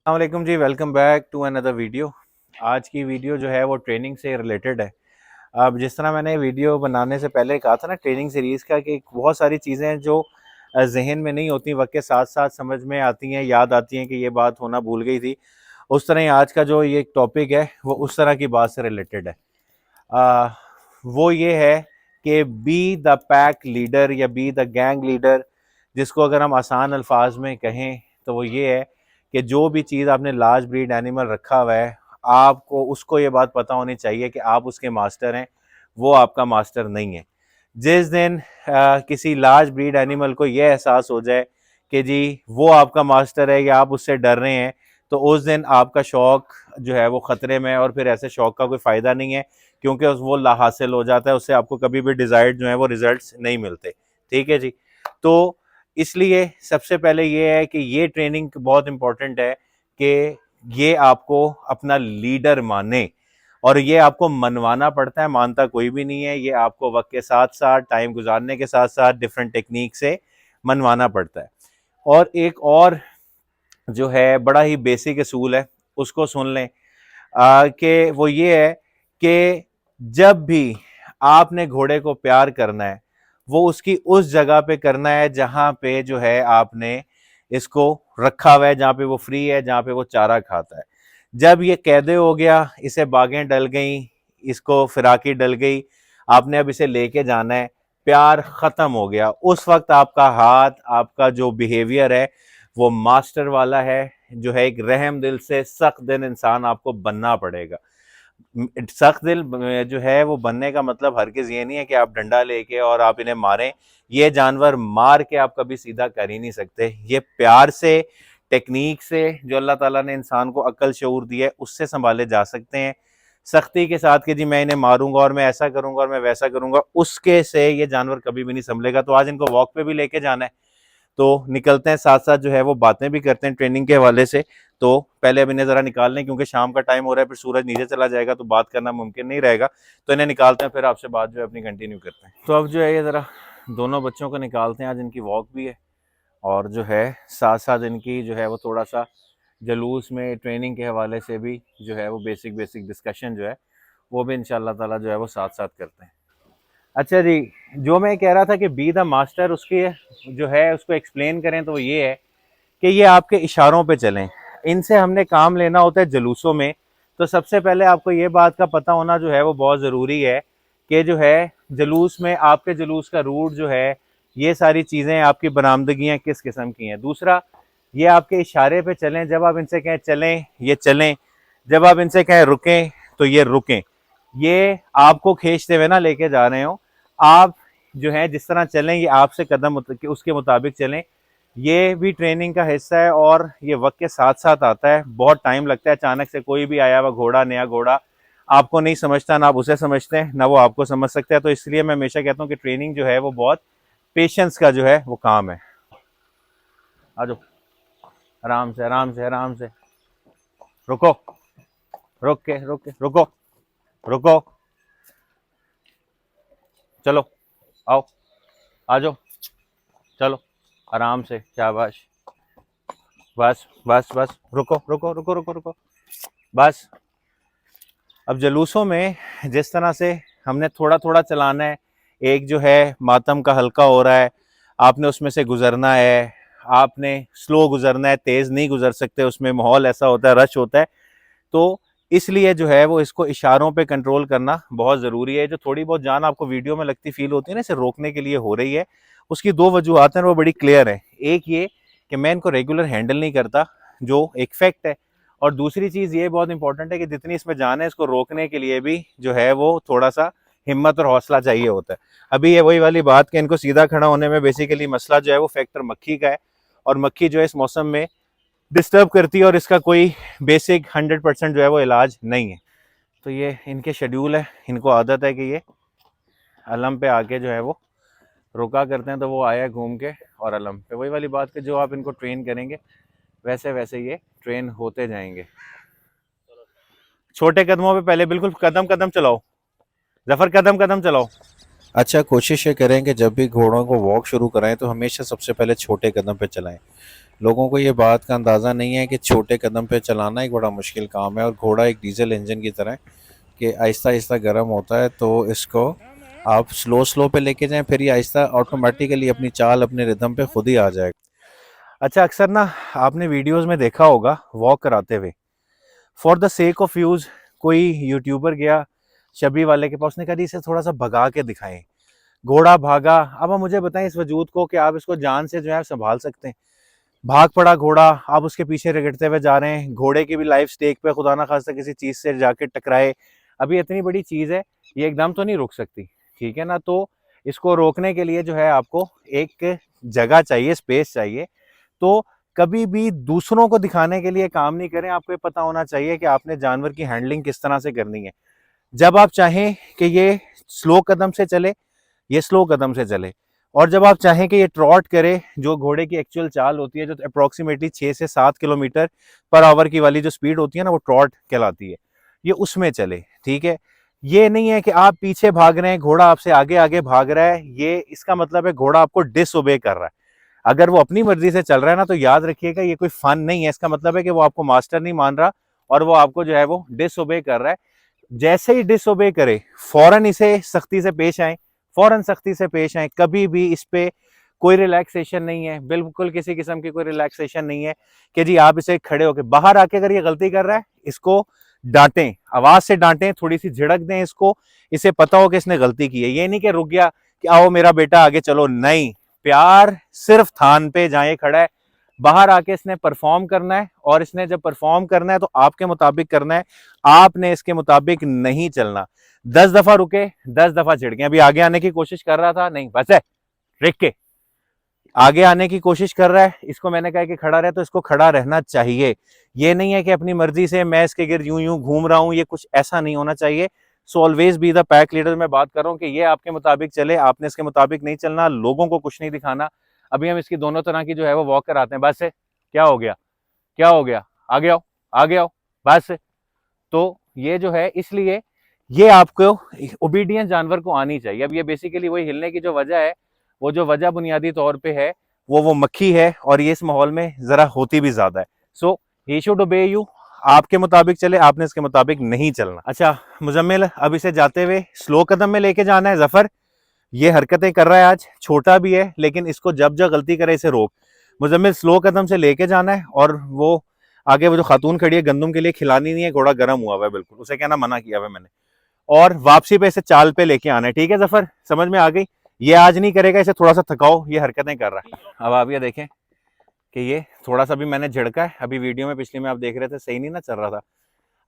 अस्सलाम वालेकुम जी, welcome back to another video. आज की वीडियो जो है वो ट्रेनिंग से रिलेटेड है। अब जिस तरह मैंने वीडियो बनाने से पहले कहा था ना ट्रेनिंग सीरीज़ का, कि बहुत सारी चीज़ें हैं जो जहन में नहीं होती, वक्त के साथ साथ समझ में आती हैं, याद आती हैं कि ये बात होना भूल गई थी। उस तरह ही आज का जो ये टॉपिक है वो उस तरह की बात से रिलेटेड है। आ, वो ये है कि बी द पैक लीडर या बी द गैंग लीडर, जिसको अगर हम आसान अल्फाज में कहें तो वो ये है कि जो भी चीज़ आपने लार्ज ब्रीड एनिमल रखा हुआ है, आपको उसको ये बात पता होनी चाहिए कि आप उसके मास्टर हैं, वो आपका मास्टर नहीं है। जिस दिन किसी लार्ज ब्रीड एनिमल को ये एहसास हो जाए कि जी वो आपका मास्टर है या आप उससे डर रहे हैं, तो उस दिन आपका शौक जो है वो ख़तरे में है, और फिर ऐसे शौक का कोई फ़ायदा नहीं है, क्योंकि वो ला हासिल हो जाता है, उससे आपको कभी भी डिज़ायर्ड जो है वो रिजल्ट्स नहीं मिलते। ठीक है जी। तो इसलिए सबसे पहले ये है कि ये ट्रेनिंग बहुत इंपॉर्टेंट है कि ये आपको अपना लीडर माने, और ये आपको मनवाना पड़ता है, मानता कोई भी नहीं है। ये आपको वक्त के साथ साथ, टाइम गुजारने के साथ साथ डिफरेंट टेक्निक से मनवाना पड़ता है। और एक और जो है बड़ा ही बेसिक असूल है, उसको सुन लें, कि वो ये है कि जब भी आपने घोड़े को प्यार करना है, वो उसकी उस जगह पे करना है जहां पे जो है आपने इसको रखा हुआ है, जहां पे वो फ्री है, जहां पे वो चारा खाता है। जब ये कैदे हो गया, इसे बागें डल गई, इसको फिराकी डल गई, आपने अब इसे लेके जाना है, प्यार खत्म हो गया, उस वक्त आपका हाथ, आपका जो बिहेवियर है वो मास्टर वाला है, जो है एक रहम दिल से सख्त दिल इंसान आपको बनना पड़ेगा। सख्त दिल जो है वो बनने का मतलब हरगिज ये नहीं है कि आप डंडा लेके और आप इन्हें मारें। ये जानवर मार के आप कभी सीधा कर ही नहीं सकते। ये प्यार से, टेक्निक से, जो अल्लाह ताला ने इंसान को अक्ल शऊर दिया है, उससे संभाले जा सकते हैं। सख्ती के साथ कि जी मैं इन्हें मारूंगा और मैं ऐसा करूंगा और मैं वैसा करूंगा, उसके से ये जानवर कभी भी नहीं संभलेगा। तो आज इनको वॉक पे भी लेके जाना है, तो निकलते हैं, साथ साथ जो है वो बातें भी करते हैं ट्रेनिंग के हवाले से। तो पहले अब इन्हें ज़रा निकाल लें, क्योंकि शाम का टाइम हो रहा है, फिर सूरज नीचे चला जाएगा तो बात करना मुमकिन नहीं रहेगा। तो इन्हें निकालते हैं, फिर आपसे बात जो है अपनी कंटिन्यू करते हैं। तो अब जो है ये ज़रा दोनों बच्चों को निकालते हैं, आज इनकी वॉक भी है, और जो है साथ साथ इनकी जो है वो थोड़ा सा जलूस में ट्रेनिंग के हवाले से भी जो है वो बेसिक बेसिक डिस्कशन जो है वो भी इंशाल्लाह ताला जो है वो साथ साथ करते हैं। अच्छा जी, जो मैं कह रहा था कि बी द मास्टर, उसकी जो है उसको एक्सप्लेन करें तो वो ये है कि ये आपके इशारों पे चलें। इनसे हमने काम लेना होता है जलूसों में। तो सबसे पहले आपको ये बात का पता होना जो है वो बहुत ज़रूरी है कि जो है जलूस में, आपके जलूस का रूट जो है, ये सारी चीज़ें आपकी बरामदगियाँ किस किस्म की हैं। दूसरा, ये आपके इशारे पे चलें। जब आप इनसे कहें चलें, ये चलें। जब आप इनसे कहें रुकें, तो ये रुकें। ये आपको खींचते हुए ना लेके जा रहे हो, आप जो है जिस तरह चलें, ये आपसे कदम उसके मुताबिक चलें। ये भी ट्रेनिंग का हिस्सा है, और ये वक्त के साथ साथ आता है। बहुत टाइम लगता है। अचानक से कोई भी आया हुआ घोड़ा, नया घोड़ा आपको नहीं समझता, ना आप उसे समझते हैं, ना वो आपको समझ सकता है। तो इसलिए मैं हमेशा कहता हूँ कि ट्रेनिंग जो है वो बहुत पेशेंस का जो है वो काम है। आ जाओ, आराम से आराम से आराम से। रुको, रुक के रुको, रुको, चलो, आओ, आ जाओ, चलो, आराम से, शाबाश, बस बस बस, रुको रुको रुको रुको रुको, बस। अब जलूसों में जिस तरह से हमने थोड़ा थोड़ा चलाना है, एक जो है मातम का हल्का हो रहा है, आपने उसमें से गुजरना है, आपने स्लो गुजरना है, तेज़ नहीं गुजर सकते, उसमें माहौल ऐसा होता है, रश होता है। तो इसलिए जो है वो इसको इशारों पे कंट्रोल करना बहुत ज़रूरी है। जो थोड़ी बहुत जान आपको वीडियो में लगती फील होती है ना, इसे रोकने के लिए हो रही है, उसकी दो वजूहत हैं, वो बड़ी क्लियर है। एक ये कि मैं इनको रेगुलर हैंडल नहीं करता, जो एक फैक्ट है। और दूसरी चीज़ ये बहुत इंपॉर्टेंट है कि जितनी इसमें जान है, इसको रोकने के लिए भी जो है वो थोड़ा सा हिम्मत और हौसला चाहिए होता है। अभी ये वही वाली बात कि इनको सीधा खड़ा होने में बेसिकली मसला जो है वो फैक्टर मक्खी का है, और मक्खी जो है इस मौसम में डिस्टर्ब करती है, और इसका कोई बेसिक 100% जो है वो इलाज नहीं है। तो ये इनके शेड्यूल है, इनको आदत है कि ये अलम पे आके जो है वो रुका करते हैं, तो वो आया घूम के और अलम पे। वही वाली बात कि जो आप इनको ट्रेन करेंगे वैसे वैसे ये ट्रेन होते जाएंगे। छोटे कदमों पे पहले बिल्कुल कदम कदम चलाओ, जफर कदम कदम चलाओ, अच्छा, कोशिश ये करें कि जब भी घोड़ों को वॉक शुरू कराएं तो हमेशा सबसे पहले छोटे कदम पे चलाएं। लोगों को ये बात का अंदाज़ा नहीं है कि छोटे कदम पे चलाना एक बड़ा मुश्किल काम है और घोड़ा एक डीजल इंजन की तरह है कि आहिस्ता आहिस्ता गर्म होता है, तो इसको आप स्लो स्लो पे लेके जाएं, फिर ये आहिस्ता ऑटोमेटिकली अपनी चाल अपने रिदम पे खुद ही आ जाएगा। अच्छा, अक्सर ना आपने वीडियोस में देखा होगा वॉक कराते हुए, for the sake of views कोई यूट्यूबर गया शबी वाले के पास, उसने कहा इसे थोड़ा सा भगा के दिखाएं। घोड़ा भागा। अब आप मुझे बताएं इस वजूद को कि आप इसको जान से जो है संभाल सकते हैं। भाग पड़ा घोड़ा, आप उसके पीछे रगड़ते हुए जा रहे हैं, घोड़े की भी लाइफ स्टेक पे खुदा ना खास्ता किसी चीज से जाके टकराए। अभी इतनी बड़ी चीज है, ये एकदम तो नहीं रुक सकती, ठीक है ना। तो इसको रोकने के लिए जो है आपको एक जगह चाहिए, स्पेस चाहिए। तो कभी भी दूसरों को दिखाने के लिए काम नहीं करें, आपको ये पता होना चाहिए कि आपने जानवर की हैंडलिंग किस तरह से करनी है। जब आप चाहें कि ये स्लो कदम से चले, ये स्लो कदम से चले। और जब आप चाहें कि ये ट्रॉट करे, जो घोड़े की एक्चुअल चाल होती है, जो अप्रोक्सीमेटली 6 से 7 किलोमीटर पर आवर की वाली जो स्पीड होती है ना, वो ट्रॉट कहलाती है, ये उसमें चले, ठीक है। ये नहीं है कि आप पीछे भाग रहे हैं, घोड़ा आपसे आगे आगे भाग रहा है, ये इसका मतलब है घोड़ा आपको डिसओबे कर रहा है। अगर वो अपनी मर्जी से चल रहा है ना, तो याद रखिएगा ये कोई फन नहीं है, इसका मतलब है कि वो आपको मास्टर नहीं मान रहा और वो आपको जो है वो डिसओबे कर रहा है। जैसे ही डिसओबे करे, फौरन इसे सख्ती से पेश आए, फौरन सख्ती से पेश आए। कभी भी इस पे कोई रिलैक्सेशन नहीं है, बिल्कुल किसी किस्म की कोई रिलैक्सेशन नहीं है कि जी आप इसे खड़े होकर बाहर आके अगर ये गलती कर रहा है, इसको डांटें, आवाज से डांटें, थोड़ी सी झिड़क दें इसको, इसे पता हो कि इसने गलती की है। ये नहीं कि रुक गया कि आओ मेरा बेटा आगे चलो, नहीं, प्यार सिर्फ थान पे जहां खड़ा है, बाहर आके इसने परफॉर्म करना है। और इसने जब परफॉर्म करना है तो आपके मुताबिक करना है, आपने इसके मुताबिक नहीं चलना। 10 दफा रुके, 10 दफा झिड़के। अभी आगे आने की कोशिश कर रहा था, नहीं बस है, रिक के आगे आने की कोशिश कर रहा है, इसको मैंने कहा कि खड़ा रहे, तो इसको खड़ा रहना चाहिए। ये नहीं है कि अपनी मर्जी से मैं इसके गिर्द यूं यूं घूम रहा हूं, ये कुछ ऐसा नहीं होना चाहिए। So always be the pack leader. मैं बात कर रहा हूं कि ये आपके मुताबिक चले, आपने इसके मुताबिक नहीं चलना, लोगों को कुछ नहीं दिखाना। अभी हम इसकी दोनों तरह की जो है वो वॉक कराते हैं। बस है, क्या हो गया, क्या हो गया, आगे आओ, आगे आओ, बस। तो ये जो है, इसलिए ये आपको ओबीडियंस जानवर को आनी चाहिए। अब ये बेसिकली वही हिलने की जो वजह है, वो जो वजह बुनियादी तौर पे है वो मक्खी है, और ये इस माहौल में जरा होती भी ज्यादा है। सो ही शुड ओबे यू, आपके मुताबिक चले, आपने इसके मुताबिक नहीं चलना। अच्छा मुजम्मिल, अब इसे जाते हुए स्लो कदम में लेके जाना है। जफर ये हरकतें कर रहा है आज, छोटा भी है, लेकिन इसको जब जब गलती करे इसे रोक। मुजम्मिल स्लो कदम से लेके जाना है, और वो आगे वो जो खातून खड़ी है, गंदम के लिए खिलानी नहीं है, घोड़ा गर्म हुआ हुआ है बिल्कुल, उसे कहना मना किया हुआ है मैंने। और वापसी पे इसे चाल पे लेके आना है, ठीक है जफर, समझ में आ गई। ये आज नहीं करेगा, इसे थोड़ा सा थकाओ, ये हरकतें कर रहा है। अब आप ये देखें कि ये थोड़ा सा भी मैंने झिड़का है। अभी वीडियो में पिछली में आप देख रहे थे, सही नहीं ना चल रहा था,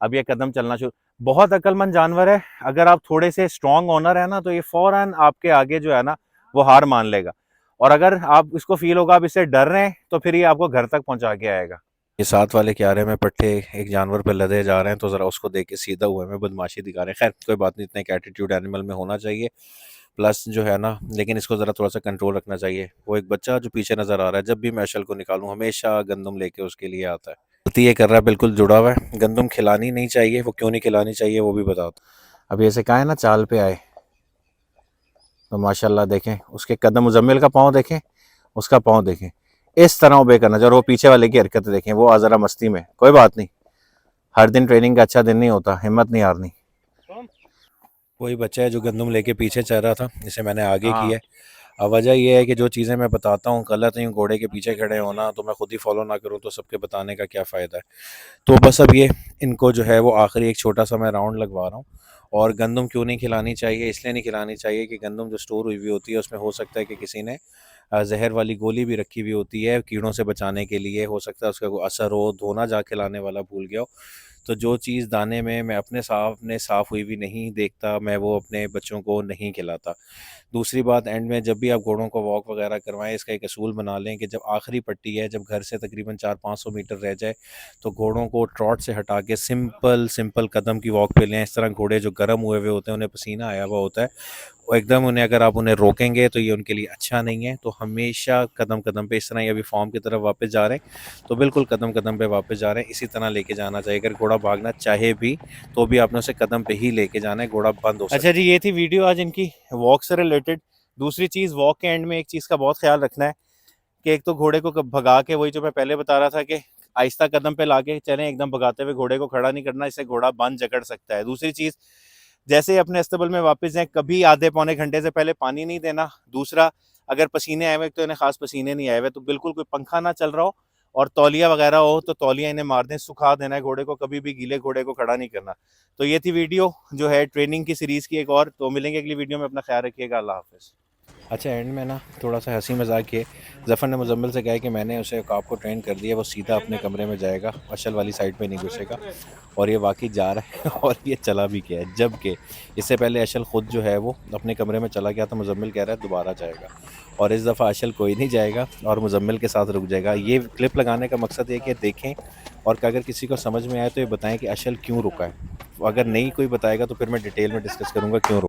अब ये कदम चलना शुरू। बहुत अक्लमंद जानवर है, अगर आप थोड़े से स्ट्रॉन्ग ओनर है ना, तो ये फौरन आपके आगे जो है ना वो हार मान लेगा। और अगर आप इसको फील होगा आप इससे डर रहे हैं, तो फिर ये आपको घर तक पहुंचा के आएगा। ये साथ वाले क्यारे में पट्टे एक जानवर पे लदे जा रहे हैं, तो जरा उसको देख के सीधा हुए में बदमाशी दिखा रहे हैं। खैर कोई बात नहीं, इतना एक एटीट्यूड एनिमल में होना चाहिए, प्लस जो है ना, लेकिन इसको ज़रा थोड़ा सा कंट्रोल रखना चाहिए। वो एक बच्चा जो पीछे नज़र आ रहा है, जब भी मैं अशल को निकालूं हमेशा गंदम लेके उसके लिए आता है। गलती ये कर रहा है, बिल्कुल जुड़ा हुआ है। गंदम खिलानी नहीं चाहिए, वो क्यों नहीं खिलानी चाहिए वो भी बताओ। अभी ऐसे कहा है ना चाल पे आए, तो माशाल्लाह देखें उसके कदम, मुजम्मिल का पाँव देखें, उसका पाँव देखें, इस तरह ओबे करना चाहिए। और वो पीछे वाले की हरकतें देखें, वो ज़रा मस्ती में। कोई बात नहीं, हर दिन ट्रेनिंग का अच्छा दिन नहीं होता, हिम्मत नहीं हारनी। वही बच्चा है जो गंदम लेके पीछे चल रहा था, जिसे मैंने आगे किया है। अब वजह यह है कि जो चीज़ें मैं बताता हूँ गलत है, घोड़े के पीछे खड़े होना, तो मैं खुद ही फॉलो ना करूँ तो सबके बताने का क्या फ़ायदा है। तो बस अब ये इनको जो है वो आखिरी एक छोटा सा मैं राउंड लगवा रहा हूँ। और गंदम क्यों नहीं खिलानी चाहिए, इसलिए नहीं खिलानी चाहिए कि गंदम जो स्टोर हुई हुई होती है उसमें हो सकता है कि किसी ने जहर वाली गोली भी रखी हुई होती है कीड़ों से बचाने के लिए, हो सकता है उसका कोई असर हो, धोना जा खिलाने वाला भूल गया हो। तो जो चीज़ दाने में मैं अपने सामने साफ़ हुई भी नहीं देखता, मैं वो अपने बच्चों को नहीं खिलाता। दूसरी बात, एंड में जब भी आप घोड़ों को वॉक वगैरह करवाएं, इसका एक असूल बना लें कि जब आखिरी पट्टी है, जब घर से तकरीबन 400-500 मीटर रह जाए, तो घोड़ों को ट्रॉट से हटा के सिंपल सिंपल कदम की वॉक पे लें। इस तरह घोड़े जो गर्म हुए हुए होते हैं, उन्हें पसीना आया हुआ होता है, वो एकदम उन्हें अगर आप उन्हें रोकेंगे तो ये उनके लिए अच्छा नहीं है। तो हमेशा कदम कदम पे, इस तरह ये अभी फॉर्म की तरफ वापस जा रहे हैं, तो बिल्कुल कदम कदम पे वापस जा रहे हैं, इसी तरह लेके जाना चाहिए। अगर घोड़ा घोड़ा भागना चाहे भी तो भी आपने उसे कदम पे ही लेके जाना है, घोड़ा बंद हो सकता है। अच्छा जी, ये थी वीडियो आज इनकी वॉक से रिलेटेड। दूसरी चीज़, वॉक के एंड में एक चीज़ का बहुत ख्याल रखना है कि एक तो घोड़े को भगा के, वही जो मैं पहले बता रहा था कि आहिस्ता कदम पे लाके चलें, एकदम भगाते हुए घोड़े को खड़ा नहीं करना, इससे घोड़ा बंद जकड़ सकता है। दूसरी चीज़, जैसे ही अपने अस्तबल में वापस जाएं कभी आधे पौने घंटे से पहले पानी नहीं देना। दूसरा, अगर पसीने आए हुए, तो इन्हें खास पसीने नहीं आए हुए तो बिल्कुल कोई पंखा ना चल रहा हो और तौलिया वगैरह हो तो तौलिया इन्हें मार दें, सुखा देना है घोड़े को, कभी भी गीले घोड़े को खड़ा नहीं करना। तो ये थी वीडियो जो है ट्रेनिंग की सीरीज़ की एक और। तो मिलेंगे अगली वीडियो में, अपना ख्याल रखिएगा, अल्लाह हाफिज़। अच्छा, एंड में ना थोड़ा सा हंसी मजाक किए, ज़फ़र ने मुज़म्मिल से कहा कि मैंने उसे उकाब को ट्रेन कर दिया, वो सीधा अपने कमरे में जाएगा, अशल वाली साइड पे नहीं घुसेगा। और ये वाकई जा रहा है और ये चला भी गया है, जबकि इससे पहले अशल ख़ुद जो है वो अपने कमरे में चला गया था। मुज़म्मिल कह रहा है दोबारा जाएगा, और इस दफ़ा अशल कोई नहीं जाएगा और मुज़म्मिल के साथ रुक जाएगा। ये क्लिप लगाने का मकसद ये कि देखें और अगर किसी को समझ में आए तो ये बताएं कि अशल क्यों रुका है। अगर नहीं कोई बताएगा तो फिर मैं डिटेल में डिस्कस करूँगा क्यों रुका।